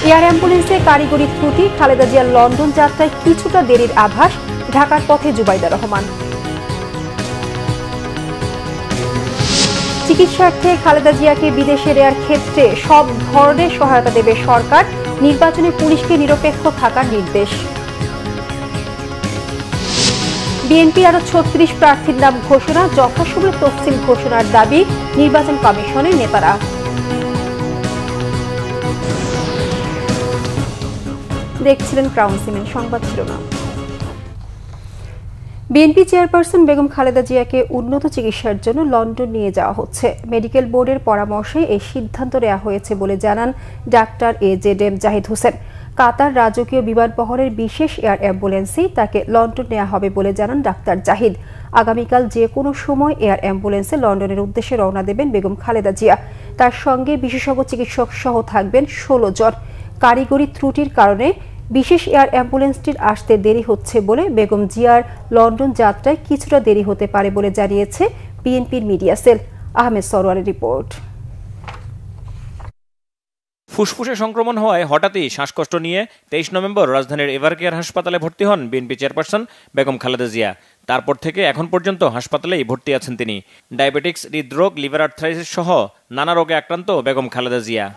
Air অ্যাম্বুলেন্সে কারিগরি ত্রুটি, খালেদা জিয়ার লন্ডন যাত্রায় কিছুটা দেরির আভাস, ঢাকার পথে জুবাইদা রহমান। চিকিৎসার্থে খালেদা জিয়াকে বিদেশে নেওয়ার ক্ষেত্রে সব ধরনের সহায়তা দেবে সরকার, নির্বাচনে পুলিশকে নিরপেক্ষ থাকার নির্দেশ। বিএনপির আরো ৩৬ প্রার্থীর নাম ঘোষণা, যথাসময়ে তফসিল ঘোষণার দাবি নির্বাচন কমিশনের নেতারা। দেখছিলেন ক্রাউন সিমেন্ট সংবাদ শিরোনাম। বিএনপি চেয়ারপারসন বেগম খালেদা জিয়াকে উন্নত চিকিৎসার জন্য লন্ডন নিয়ে যাওয়া হচ্ছে। মেডিকেল বোর্ডের পরামর্শে এই সিদ্ধান্ত নেওয়া হয়েছে বলে জানান ডাক্তার AZM জাহিদ হোসেন। কাতার রাজকীয় বিমানবন্দরের বিশেষ এয়ার অ্যাম্বুলেন্সেই তাকে লন্ডন নেওয়া হবে বলে জানান ডাক্তার জাহিদ। আগামীকাল যে কোনো সময় এয়ার অ্যাম্বুলেন্সে লন্ডনের উদ্দেশ্যে রওনা দেবেন বেগম খালেদা জিয়া। তার সঙ্গে বিশেষজ্ঞ চিকিৎসক সহ থাকবেন 16 জন। কারিগরি ত্রুটির কারণে বিশেষ এয়ার অ্যাম্বুলেন্সটির আসতে দেরি হচ্ছে বলে বেগম জিয়ার লন্ডন যাত্রায় কিছুটা দেরি হতে পারে বলে জানিয়েছে বিএনপির মিডিয়া সেল। আহমেদ সরওয়ারের রিপোর্ট। ফুসফুসে সংক্রমণ হওয়ায় হঠাৎই শ্বাসকষ্ট নিয়ে 23 নভেম্বর রাজধানীর এভারকেয়ার হাসপাতালে ভর্তি হন বিএনপি চেয়ারপারসন বেগম খালেদা জিয়া। তারপর থেকে এখন পর্যন্ত হাসপাতালেই ভর্তি আছেন তিনি। ডায়াবেটিক্স, হৃদরোগ, লিভার আর্থ্রাইটিস সহ নানা রোগে আক্রান্ত বেগম খালেদা জিয়া।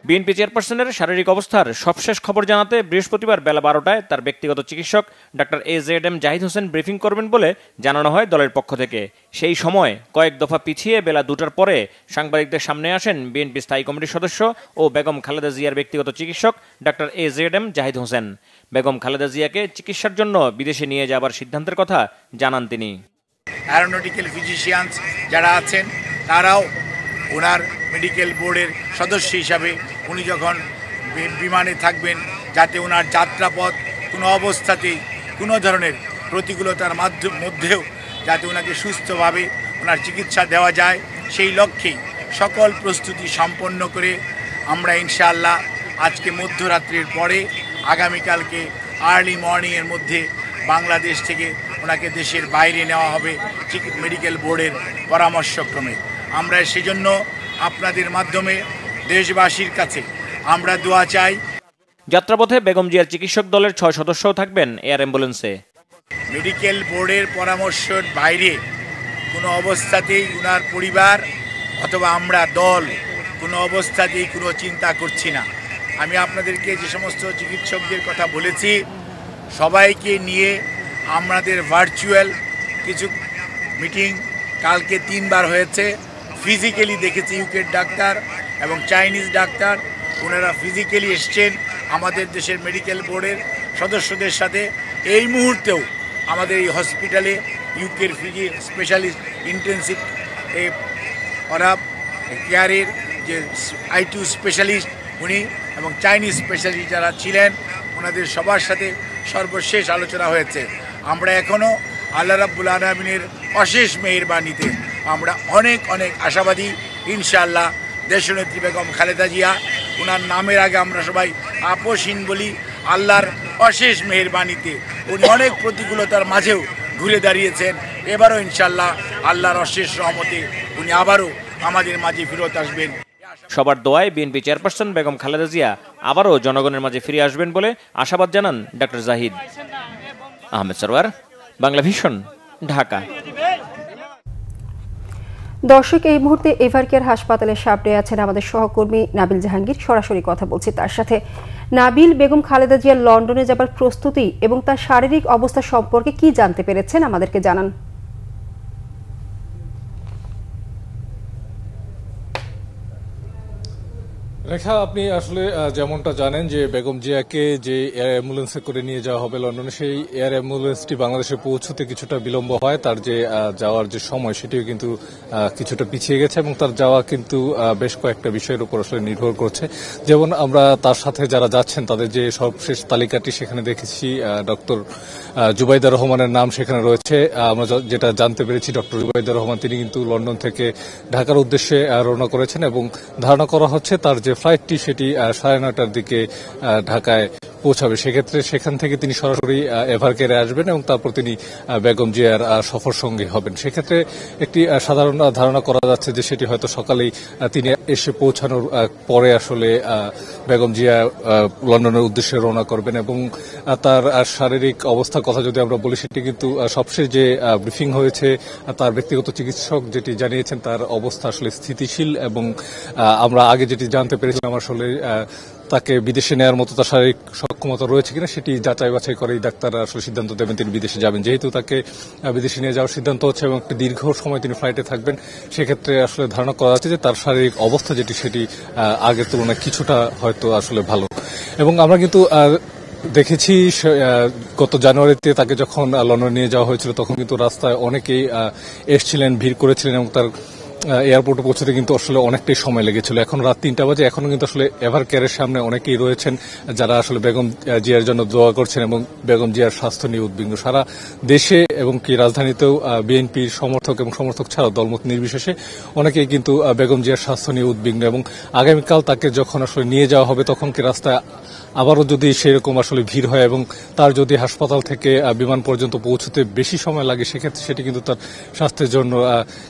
বিএনপি চেয়ারপারসনের শারীরিক অবস্থার সবশেষ খবর জানাতে বৃহস্পতিবার বেলা 12টায় তার ব্যক্তিগত চিকিৎসক doctor AZM Zahid Hossain briefing করবেন বলে জানানো হয় দলের পক্ষ থেকে। সেই সময় কয়েক দফা পিছিয়ে বেলা 2টার পরে সাংবাদিকদের সামনে আসেন বিএনপি স্থায়ী কমিটির সদস্য ও বেগম খালেদা জিয়ার ব্যক্তিগত চিকিৎসক ডাক্তার AZM জাহিদ হোসেন। বেগম খালেদা জিয়াকে চিকিৎসার জন্য বিদেশে নিয়ে যাবার সিদ্ধান্তের কথা জানান তিনি। অ্যারোনটিক্যাল ফিজিশিয়ানস যারা আছেন তারাও ওনার মেডিকেল বোর্ডের সদস্য হিসাবে উনি যখন বিমানে থাকবেন, যাতে ওনার যাত্রাপথ কোনো অবস্থাতেই কোনো ধরনের প্রতিকূলতার মধ্যেও যাতে ওনাকে সুস্থভাবে ওনার চিকিৎসা দেওয়া যায়, সেই লক্ষ্যেই সকল প্রস্তুতি সম্পন্ন করে আমরা ইনশাআল্লাহ আজকে মধ্যরাত্রির পরে আগামীকালকে আর্লি মর্নিংয়ের মধ্যে বাংলাদেশ থেকে ওনাকে দেশের বাইরে নেওয়া হবে মেডিকেল বোর্ডের পরামর্শক্রমে। আমরা সেজন্য আপনাদের মাধ্যমে দেশবাসীর কাছে আমরা দোয়া চাই। যাত্রাপথে বেগম জিয়ার চিকিৎসক দলের 6 সদস্যও থাকবেন এয়ার অ্যাম্বুলেন্সে। মেডিকেল বোর্ডের পরামর্শের বাইরে কোনো অবস্থাতেই ওনার পরিবার অথবা আমরা দল কোনো অবস্থাতেই কোনো চিন্তা করছি না। আমি আপনাদেরকে যে সমস্ত চিকিৎসকদের কথা বলেছি সবাইকে নিয়ে আমাদের ভার্চুয়াল কিছু মিটিং কালকে 3 বার হয়েছে। ফিজিক্যালি দেখেছি ইউকের ডাক্তার এবং চাইনিজ ডাক্তার, ওনারা ফিজিক্যালি এসছেন আমাদের দেশের মেডিকেল বোর্ডের সদস্যদের সাথে। এই মুহূর্তেও আমাদের এই হসপিটালে ইউকের স্পেশালিস্ট ইন্টেন্সিভ ওরা কেয়ারের যে I2 স্পেশালিস্ট উনি এবং চাইনিজ স্পেশালিস্ট যারা ছিলেন ওনাদের সবার সাথে সর্বশেষ আলোচনা হয়েছে। আমরা এখনও আল্লাহ রাব্বুল আলামিনের অশেষ মেহেরবানিতে আমরা অনেক আশাবাদী। ইনশাআল্লাহ দেশনেত্রী বেগম খালেদা জিয়া, ওনার নামের আগে আমরা সবাই আপসহীন বলি, আল্লাহর অশেষ মেহেরবানিতে উনি অনেক প্রতিকূলতার মাঝেও ঘুরে দাঁড়িয়েছেন। এবারও ইনশাআল্লাহ আল্লাহর অশেষ রহমতে উনি আবারও আমাদের মাঝে ফেরত আসবেন। সবার দোয়ায় বিএনপি চেয়ারপারসন বেগম খালেদা জিয়া আবারও জনগণের মাঝে ফিরে আসবেন বলে আশাবাদ জানান ডাক্তার জাহিদ। আহমেদ সরওয়ার, বাংলা ভিশন, ঢাকা। দর্শক, এই মুহূর্তে এভারকেয়ার হাসপাতালের সামনে আছেন আমাদের সহকর্মী নাবিল জাহাঙ্গীর। সরাসরি কথা বলছি তার সাথে। নাবিল, বেগম খালেদা জিয়ার লন্ডনে যাবার প্রস্তুতি এবং তার শারীরিক অবস্থা সম্পর্কে কি জানতে পেরেছেন আমাদেরকে জানান। রেখা, আপনি আসলে যেমনটা জানেন যে বেগম জিয়াকে যে এয়ার অ্যাম্বুলেন্সে করে নিয়ে যাওয়া হবে লন্ডনে, সেই এয়ার অ্যাম্বুলেন্সটি বাংলাদেশে পৌঁছতে কিছুটা বিলম্ব হয়। তার যে যাওয়ার যে সময় সেটিও কিন্তু কিছুটা পিছিয়ে গেছে এবং তার যাওয়া কিন্তু বেশ কয়েকটা বিষয়ের উপর আসলে নির্ভর করছে। যেমন আমরা তার সাথে যারা যাচ্ছেন তাদের যে সর্বশেষ তালিকাটি সেখানে দেখেছি ডক্টর জুবাইদা রহমানের নাম সেখানে রয়েছে। আমরা যেটা জানতে পেরেছি ডক্টর জুবাইদা রহমান তিনি কিন্তু লন্ডন থেকে ঢাকার উদ্দেশ্যে রওনা করেছেন এবং ধারণা করা হচ্ছে তার যে ফ্লাইটটি সেটি 9:30টার দিকে ঢাকায় পৌঁছাবে। সেক্ষেত্রে সেখান থেকে তিনি সরাসরি এভারকেয়ারে আসবেন এবং তারপর তিনি বেগম জিয়ার সফর সঙ্গী হবেন। সেক্ষেত্রে একটি সাধারণ ধারণা করা যাচ্ছে যে সেটি হয়তো সকালেই তিনি এসে পৌঁছানোর পরে আসলে বেগম জিয়া লন্ডনের উদ্দেশ্যে রওনা করবেন এবং তার শারীরিক অবস্থার কথা যদি আমরা বলি, সেটি কিন্তু সবশেষ যে ব্রিফিং হয়েছে তার ব্যক্তিগত চিকিৎসক যেটি জানিয়েছেন তার অবস্থা আসলে স্থিতিশীল এবং আমরা আগে যেটি জানতে পেরেছিলাম আসলে তাকে বিদেশে নেওয়ার মতো তার শারীরিক সক্ষমতা রয়েছে কিনা সেটি যাচাই বাছাই করেই ডাক্তাররা আসলে সিদ্ধান্ত দেবেন তিনি বিদেশে যাবেন। যেহেতু তাকে বিদেশে নিয়ে যাওয়ার সিদ্ধান্ত হচ্ছে এবং একটি দীর্ঘ সময় তিনি ফ্লাইটে থাকবেন, সেক্ষেত্রে আসলে ধারণা করা যাচ্ছে যে তার শারীরিক অবস্থা যেটি সেটি আগের তুলনায় কিছুটা হয়তো আসলে ভালো। এবং আমরা কিন্তু দেখেছি গত জানুয়ারিতে তাকে যখন লন্ডন নিয়ে যাওয়া হয়েছিল তখন কিন্তু রাস্তায় অনেকেই এসছিলেন, ভিড় করেছিলেন এবং তার এয়ারপোর্টে পৌঁছতে কিন্তু আসলে অনেকটাই সময় লেগেছিল। এখন রাত 3টা বাজে, এখনো কিন্তু আসলে এভারকেয়ারের সামনে অনেকেই রয়েছেন যারা আসলে বেগম জিয়ার জন্য দোয়া করছেন এবং বেগম জিয়ার স্বাস্থ্য নিয়ে উদ্বিগ্ন। সারা দেশে এবং কি রাজধানীতেও বিএনপির সমর্থক এবং সমর্থক ছাড়াও দলমত নির্বিশেষে অনেকেই কিন্তু বেগম জিয়ার স্বাস্থ্য নিয়ে উদ্বিগ্ন এবং আগামীকাল তাকে যখন আসলে নিয়ে যাওয়া হবে তখন কি রাস্তায় আবারও যদি সেরকম আসলে ভিড় হয় এবং তার যদি হাসপাতাল থেকে বিমান পর্যন্ত পৌঁছতে বেশি সময় লাগে, সেক্ষেত্রে সেটি কিন্তু তার স্বাস্থ্যের জন্য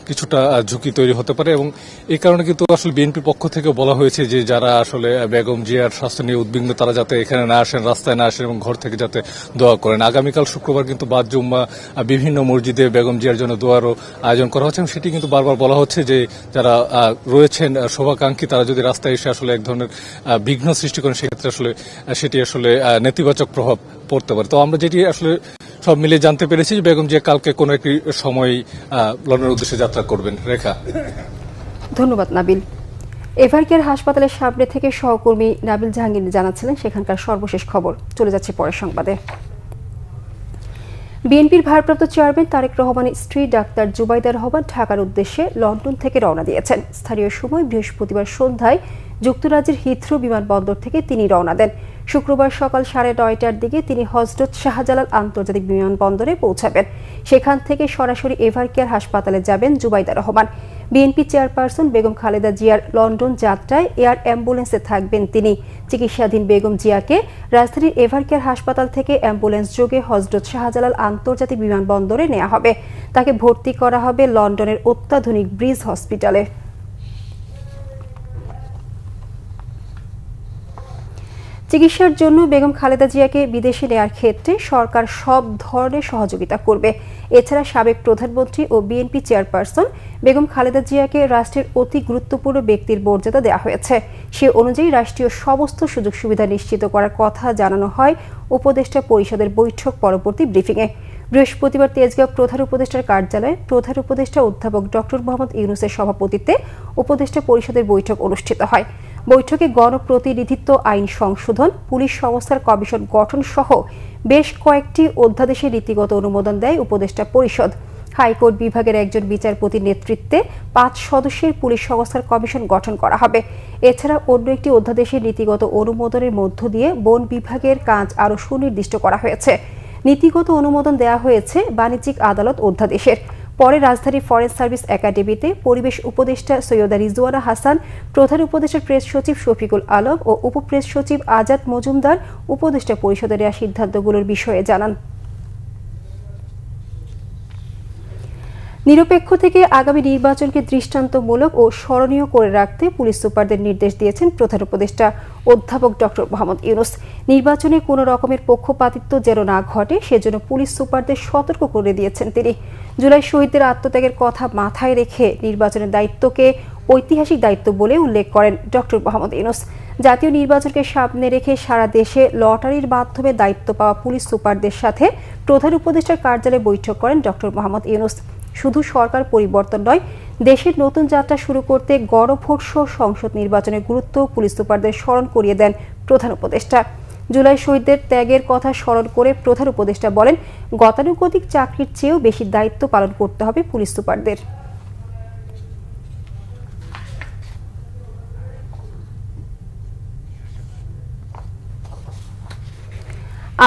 কিছুটা ঝুঁকি তৈরি হতে পারে। এবং এই কারণে কিন্তু আসলে বিএনপির পক্ষ থেকে বলা হয়েছে যে যারা আসলে বেগম জিয়ার স্বাস্থ্য নিয়ে উদ্বিগ্ন তারা যাতে এখানে না আসেন, রাস্তায় না আসেন এবং ঘর থেকে যাতে দোয়া করেন। আগামীকাল শুক্রবার কিন্তু বাদ জুম্মা বিভিন্ন মসজিদে বেগম জিয়ার জন্য দোয়ারও আয়োজন করা হচ্ছে এবং সেটি কিন্তু বারবার বলা হচ্ছে যে যারা রয়েছেন শুভাকাঙ্ক্ষী তারা যদি রাস্তায় এসে আসলে এক ধরনের বিঘ্ন সৃষ্টি করেন সেক্ষেত্রে আসলে সেটি আসলে নেতিবাচক প্রভাব পড়তে পারে। তো আমরা যেটি আসলে সব মিলে জানতে পেরেছি যে বেগম জিয়া কালকে কোনো একটি সময় লন্ডনের উদ্দেশ্যে যাত্রা করবেন। রেখা, ধন্যবাদ নাবিল। এভারকেয়ার হাসপাতালের সামনে থেকে সহকর্মী নাবিল জাহাঙ্গীর জানাচ্ছিলেন সেখানকার সর্বশেষ খবর। চলে যাচ্ছে পরের সংবাদে। বিএনপির ভারপ্রাপ্ত চেয়ারম্যান তারেক রহমানের স্ত্রী ডাক্তার জুবাইদা রহমান ঢাকার উদ্দেশ্যে লন্ডন থেকে রওনা দিয়েছেন। স্থানীয় সময় বৃহস্পতিবার সন্ধ্যায় যুক্তরাজ্যের হিথ্রো বিমানবন্দর থেকে তিনি রওনা দেন। শুক্রবার সকাল 9:30টার দিকে তিনি হযরত শাহজালাল আন্তর্জাতিক বিমানবন্দরে পৌঁছাবেন। সেখান থেকে সরাসরি এভারকেয়ার হাসপাতালে যাবেন জুবাইদা রহমান। বিএনপি চেয়ারপারসন বেগম খালেদা জিয়ার লন্ডন যাত্রায় এয়ার অ্যাম্বুলেন্সে থাকবেন তিনি। চিকিৎসাধীন বেগম জিয়াকে রাজধানীর এভারকেয়ার হাসপাতাল থেকে অ্যাম্বুলেন্স যোগে হযরত শাহজালাল আন্তর্জাতিক বিমানবন্দরে নেওয়া হবে। তাকে ভর্তি করা হবে লন্ডনের অত্যাধুনিক ব্রিজ হসপিটালে। চিকিৎসার জন্য বেগম খালেদা জিয়াকে বিদেশে নেয়ার ক্ষেত্রে সরকার সব ধরনের সহযোগিতা করবে। এছাড়া সাবেক প্রধানমন্ত্রী ও বিএনপি চেয়ারপারসন বেগম খালেদা জিয়াকে রাষ্ট্রের অতি গুরুত্বপূর্ণ ব্যক্তির মর্যাদা দেওয়া হয়েছে। সে অনুযায়ী রাষ্ট্রীয় সমস্ত সুযোগ সুবিধা নিশ্চিত করার কথা জানানো হয় উপদেষ্টা পরিষদের বৈঠক পরবর্তী ব্রিফিংয়ে। বৃহস্পতিবার তেজগাঁও প্রধান উপদেষ্টার কার্যালয়ে প্রধান উপদেষ্টা অধ্যাপক ডক্টর মোহাম্মদ ইউনূসের সভাপতিত্বে উপদেষ্টা পরিষদের বৈঠক অনুষ্ঠিত হয়। বৈঠকে গণপ্রতিনিধিত্ব আইন সংশোধন, পুলিশ সংস্থার কমিশন গঠন সহ বেশ কয়েকটি অধ্যাদেশের নীতিগত অনুমোদন দেয় উপদেষ্টা পরিষদ। হাইকোর্ট বিভাগের একজন বিচারপতির নেতৃত্বে 5 সদস্যের পুলিশ সংস্থার কমিশন গঠন করা হবে। এছাড়া অন্য একটি অধ্যাদেশের নীতিগত অনুমোদনের মধ্য দিয়ে বন বিভাগের কাজ আরও সুনির্দিষ্ট করা হয়েছে। নীতিগত অনুমোদন দেওয়া হয়েছে বাণিজ্যিক আদালত অধ্যাদেশের। পরে রাজধানীর ফরেন সার্ভিস একাডেমিতে পরিবেশ উপদেষ্টা সৈয়দা রিজওয়ানা হাসান, প্রধান উপদেষ্টার প্রেস সচিব শফিকুল আলম ও উপপ্রেস সচিব আজাদ মজুমদার উপদেষ্টা পরিষদের নেওয়া সিদ্ধান্তগুলোর বিষয়ে জানান। নিরপেক্ষ থেকে আগামী নির্বাচনকে দৃষ্টান্তমূলক ও স্মরণীয় করে রাখতে পুলিশ সুপারদের নির্দেশ দিয়েছেন প্রধান উপদেষ্টা অধ্যাপক ডক্টর মোহাম্মদ ইউনূস। নির্বাচনে কোনো রকমের পক্ষপাতিত্ব যেন না ঘটে সেজন্য পুলিশ সুপারদের সতর্ক করে দিয়েছেন তিনি। জুলাই শহীদদের আত্মত্যাগের কথা মাথায় রেখে নির্বাচনের দায়িত্বকে ঐতিহাসিক দায়িত্ব বলে উল্লেখ করেন ডক্টর মোহাম্মদ ইউনূস। জাতীয় নির্বাচনকে সামনে রেখে সারা দেশে লটারির মাধ্যমে দায়িত্ব পাওয়া পুলিশ সুপারদের সাথে প্রধান উপদেষ্টার কার্যালয়ে বৈঠক করেন ডক্টর মোহাম্মদ ইউনূস। শুধু সরকার পরিবর্তন নয়, দেশের নতুন যাত্রা শুরু করতে গণভোট সহ সংসদ নির্বাচনের গুরুত্ব পুলিশ সুপারদের স্মরণ করিয়ে দেন প্রধান উপদেষ্টা। জুলাই শহীদদের ত্যাগের কথা স্মরণ করে প্রধান উপদেষ্টা বলেন, গতানুগতিক চাকরির চেয়েও বেশি দায়িত্ব পালন করতে হবে পুলিশ সুপারদের।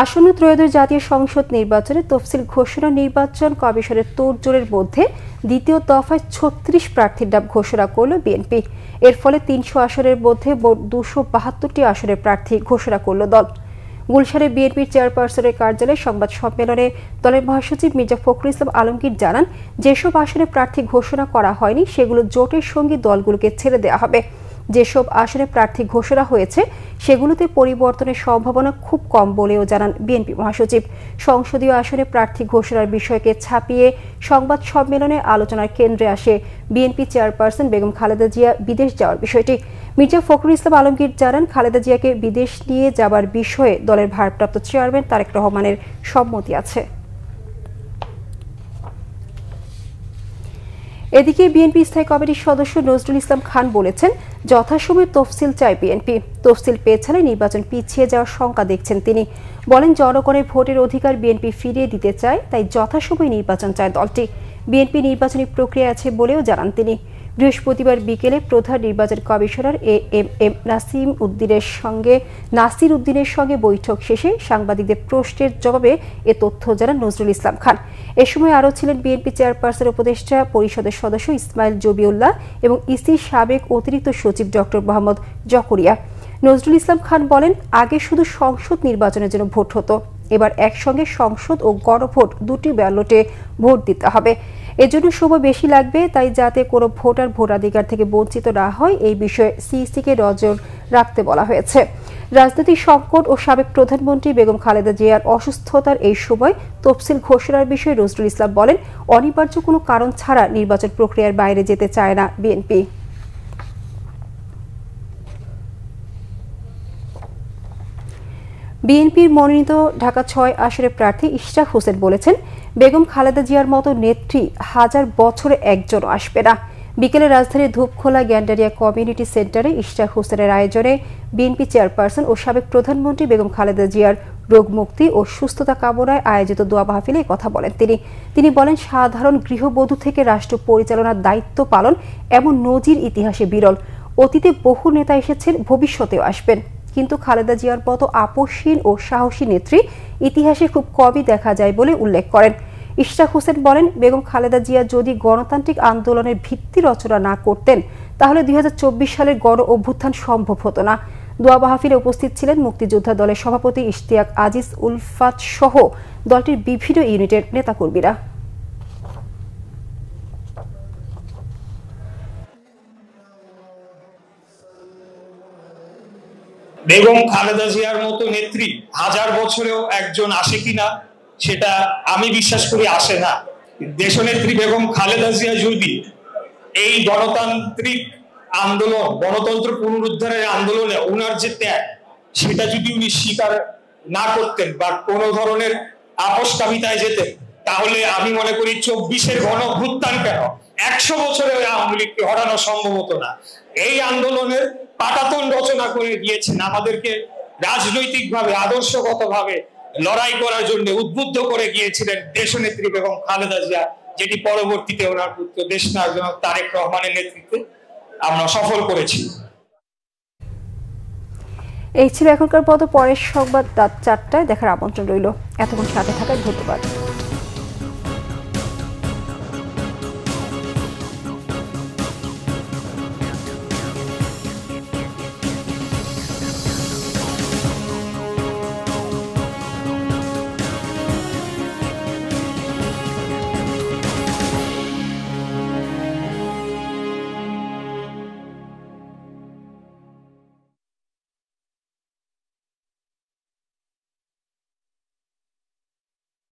আসন্ন ত্রয়োদশ জাতীয় সংসদ নির্বাচনে তফসিল ঘোষণা নির্বাচন কমিশনের তোড়জোড়ের মধ্যে দ্বিতীয় দফায় 36 প্রার্থীর নাম ঘোষণা করল বিএনপি। এর ফলে 300 আসনের মধ্যে মোট 272টি আসনের প্রার্থী ঘোষণা করল দল। গুলশানে বিএনপির চেয়ারপারসনের কার্যালয়ে সংবাদ সম্মেলনে দলের মহাসচিব মির্জা ফখরুল ইসলাম আলমগীর জানান, যেসব আসনে প্রার্থী ঘোষণা করা হয়নি সেগুলো জোটের সঙ্গী দলগুলোকে ছেড়ে দেওয়া হবে। যেসব আসনে প্রার্থী ঘোষণা হয়েছে সেগুলোতে পরিবর্তনের সম্ভাবনা খুব কম বলেও জানান বিএনপি মহাসচিব। সংসদীয় আসনে প্রার্থী ঘোষণার বিষয়কে ছাপিয়ে সংবাদ সম্মেলনে আলোচনার কেন্দ্রে আসে বিএনপি চেয়ারপারসন বেগম খালেদা জিয়া বিদেশ যাওয়ার বিষয়টি। মির্জা ফখরুল ইসলাম আলমগীর জানান, খালেদা জিয়াকে বিদেশ নিয়ে যাবার বিষয়ে দলের ভারপ্রাপ্ত চেয়ারম্যান তারেক রহমানের সম্মতি আছে। এদিকে বিএনপি স্থায়ী কমিটির সদস্য নজরুল ইসলাম খান বলেছেন, যথাসময়ে তফসিল চায় বিএনপি। তফসিল পেছালে নির্বাচন পিছিয়ে যাওয়ার শঙ্কা দেখছেন তিনি। বলেন, জনগণের ভোটের অধিকার বিএনপি ফিরিয়ে দিতে চায়, তাই যথাসময়ে নির্বাচন চায় দলটি। বিএনপি নির্বাচনী প্রক্রিয়া আছে বলেও জানান তিনি। বৃহস্পতিবার বিকেলে প্রধান নির্বাচন কমিশনার এএমএম নাসির উদ্দিনের সঙ্গে বৈঠক শেষে সাংবাদিকদের প্রশ্নের জবাবে এ তথ্য জানান নজরুল ইসলাম খান। এ সময় আরও ছিলেন বিএনপি চেয়ারপারসন উপদেষ্টা পরিষদের সদস্য ইসমাইল জবিউল্লাহ এবং ইসির সাবেক অতিরিক্ত সচিব ডক্টর মোহাম্মদ জকরিয়া। নজরুল ইসলাম খান বলেন, আগে শুধু সংসদ নির্বাচনের জন্য ভোট হতো, এবার একসঙ্গে সংসদ ও গণভোট দুটি ব্যালটে ভোট দিতে হবে। এজন্য সময় বেশি লাগবে, তাই যাতে কোনো ভোটার ভোটাধিকার থেকে বঞ্চিত না হয় এই বিষয়ে সিইসিকে নজর রাখতে বলা হয়েছে। রাজনৈতিক সংকট ও সাবেক প্রধানমন্ত্রী বেগম খালেদা জিয়ার অসুস্থতার এই সময় তফসিল ঘোষণার বিষয়ে নজরুল ইসলাম বলেন, অনিবার্য কোনো কারণ ছাড়া নির্বাচন প্রক্রিয়ার বাইরে যেতে চায় না বিএনপি। বিএনপির মনোনীত ঢাকা ৬ আসনের প্রার্থী ইশরাক হোসেন বলেছেন, বেগম খালেদা জিয়ার মতো নেত্রী হাজার বছরে একজনও আসবে না। বিকেলে রাজধানীর ধূপখোলা গ্যান্ডারিয়া কমিউনিটি সেন্টারে ইশরাক হোসেনের আয়োজনে বিএনপি চেয়ারপারসন ও সাবেক প্রধানমন্ত্রী বেগম খালেদা জিয়ার রোগমুক্তি ও সুস্থতা কামনায় আয়োজিত দোয়া মাহফিলে কথা বলেন তিনি বলেন, সাধারণ গৃহবধূ থেকে রাষ্ট্র পরিচালনার দায়িত্ব পালন এমন নজির ইতিহাসে বিরল। অতীতে বহু নেতা এসেছেন, ভবিষ্যতেও আসবেন, কিন্তু খালেদা জিয়ার মতো আপসহীন ও সাহসী নেত্রী ইতিহাসে খুব কমই দেখা যায় বলে উল্লেখ করেন। ইশরাক হোসেন বলেন, বেগম খালেদা জিয়া যদি গণতান্ত্রিক আন্দোলনের ভিত্তি রচনা না করতেন তাহলে ২০২৪ সালের গণ অভ্যুত্থান সম্ভব হতো না। দোয়া মাহফিলে উপস্থিত ছিলেন মুক্তিযোদ্ধা দলের সভাপতি ইশতিয়াক আজিজ উলফাত সহ দলটির বিভিন্ন ইউনিটের নেতাকর্মীরা। বেগম খালেদা জিয়ার মতো নেত্রী হাজার বছরেও একজন আসে কিনা সেটা আমি বিশ্বাস করি আসে না। দেশনেত্রী বেগম খালেদা জিয়া যদি এই গণতান্ত্রিক আন্দোলন, গণতন্ত্র পুনরুদ্ধারের আন্দোলনে ওনার যে ত্যাগ, সেটা যদি উনি স্বীকার না করতেন বা কোনো ধরনের আপোষকামিতায় যেতেন, তাহলে আমি মনে করি ২৪-এর গণ অভ্যুত্থান কেন ১০০ বছরে আওয়ামী লীগকে হরানো সম্ভব হতো না। এই আন্দোলনের পাটাতন রচনা করে দিয়েছেন, আমাদেরকে রাজনৈতিকভাবে আদর্শগতভাবে লড়াই করার জন্য উদ্বুদ্ধ করে গিয়েছিলেন দেশনেত্রী বেগম খালেদা জিয়া, যেটি পরবর্তীতে ওনার পুত্র দেশনায়ক তারেক রহমানের নেতৃত্বে আমরা সফল করেছি। এই ছিল এখনকার মতো, পরের সংবাদ রাত ৪টায় দেখার আমন্ত্রণ রইল। এতক্ষণ সাথে থাকার ধন্যবাদ।